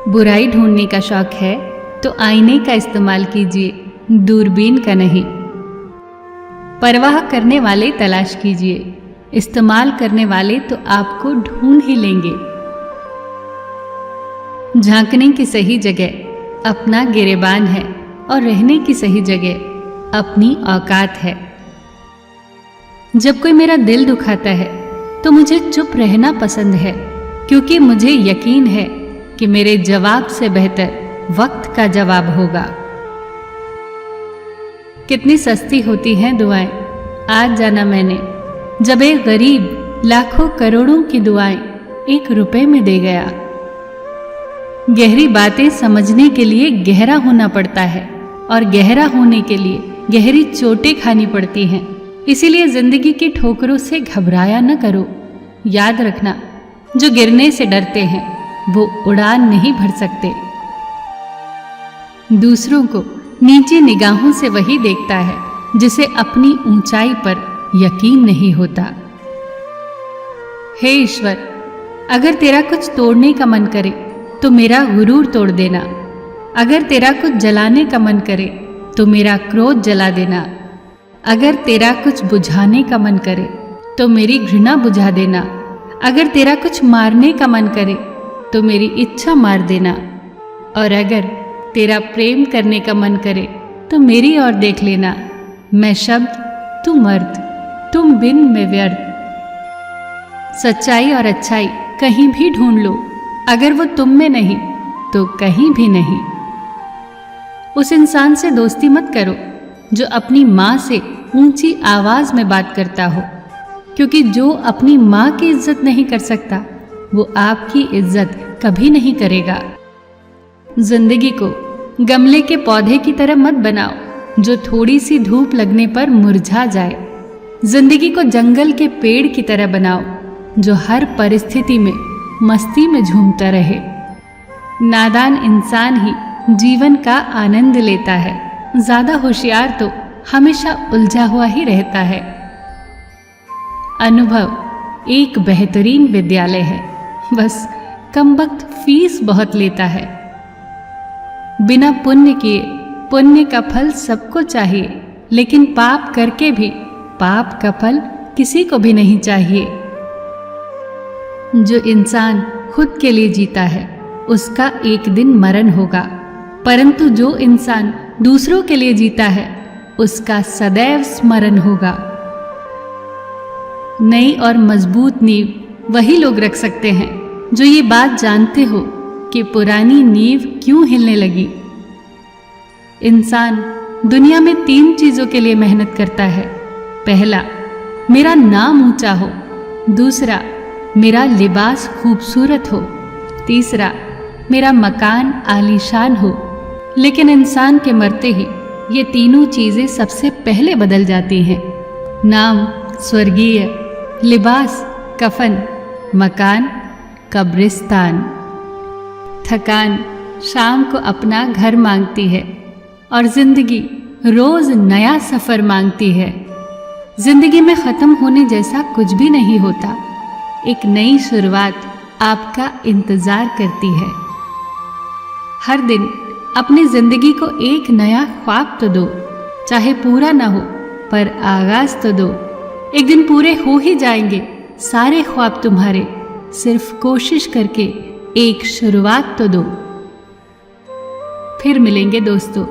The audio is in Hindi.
बुराई ढूंढने का शौक है तो आईने का इस्तेमाल कीजिए, दूरबीन का नहीं। परवाह करने वाले तलाश कीजिए, इस्तेमाल करने वाले तो आपको ढूंढ ही लेंगे। झांकने की सही जगह अपना गिरेबान है और रहने की सही जगह अपनी औकात है। जब कोई मेरा दिल दुखाता है तो मुझे चुप रहना पसंद है, क्योंकि मुझे यकीन है कि मेरे जवाब से बेहतर वक्त का जवाब होगा। कितनी सस्ती होती हैं दुआएं, आज जाना मैंने, जब एक गरीब लाखों करोड़ों की दुआएं 1 रुपए में दे गया। गहरी बातें समझने के लिए गहरा होना पड़ता है और गहरा होने के लिए गहरी चोटें खानी पड़ती हैं। इसीलिए जिंदगी की ठोकरों से घबराया न करो। याद रखना, जो गिरने से डरते हैं वो उड़ान नहीं भर सकते। दूसरों को नीची निगाहों से वही देखता है जिसे अपनी ऊंचाई पर यकीन नहीं होता। हे ईश्वर, अगर तेरा कुछ तोड़ने का मन करे तो मेरा गुरूर तोड़ देना। अगर तेरा कुछ जलाने का मन करे तो मेरा क्रोध जला देना। अगर तेरा कुछ बुझाने का मन करे तो मेरी घृणा बुझा देना। अगर तेरा कुछ मारने का मन करे तो मेरी इच्छा मार देना। और अगर तेरा प्रेम करने का मन करे तो मेरी ओर देख लेना। मैं शब्द, तू मर्द, तुम बिन में व्यर्थ। सच्चाई और अच्छाई कहीं भी ढूंढ लो, अगर वो तुम में नहीं तो कहीं भी नहीं। उस इंसान से दोस्ती मत करो जो अपनी माँ से ऊंची आवाज में बात करता हो, क्योंकि जो अपनी माँ की इज्जत नहीं कर सकता वो आपकी इज्जत कभी नहीं करेगा। जिंदगी को गमले के पौधे की तरह मत बनाओ जो थोड़ी सी धूप लगने पर मुरझा जाए। जिंदगी को जंगल के पेड़ की तरह बनाओ जो हर परिस्थिति में मस्ती में झूमता रहे। नादान इंसान ही जीवन का आनंद लेता है, ज्यादा होशियार तो हमेशा उलझा हुआ ही रहता है। अनुभव एक बेहतरीन विद्यालय है, बस कमबख्त फीस बहुत लेता है। बिना पुण्य किए पुण्य का फल सबको चाहिए, लेकिन पाप करके भी पाप का फल किसी को भी नहीं चाहिए। जो इंसान खुद के लिए जीता है उसका एक दिन मरण होगा, परंतु जो इंसान दूसरों के लिए जीता है उसका सदैव स्मरण होगा। नई और मजबूत नींव वही लोग रख सकते हैं जो ये बात जानते हो कि पुरानी नींव क्यों हिलने लगी। इंसान दुनिया में 3 चीजों के लिए मेहनत करता है। पहला, मेरा नाम ऊंचा हो। दूसरा, मेरा लिबास खूबसूरत हो। तीसरा, मेरा मकान आलीशान हो। लेकिन इंसान के मरते ही ये तीनों चीजें सबसे पहले बदल जाती हैं। नाम स्वर्गीय, लिबास कफन, मकान कब्रिस्तान। थकान शाम को अपना घर मांगती है और जिंदगी रोज नया सफर मांगती है। जिंदगी में खत्म होने जैसा कुछ भी नहीं होता। एक नई शुरुआत आपका इंतजार करती है। हर दिन अपनी जिंदगी को एक नया ख्वाब तो दो, चाहे पूरा ना हो पर आगाज तो दो। एक दिन पूरे हो ही जाएंगे सारे ख्वाब तुम्हारे, सिर्फ कोशिश करके एक शुरुआत तो दो। फिर मिलेंगे दोस्तों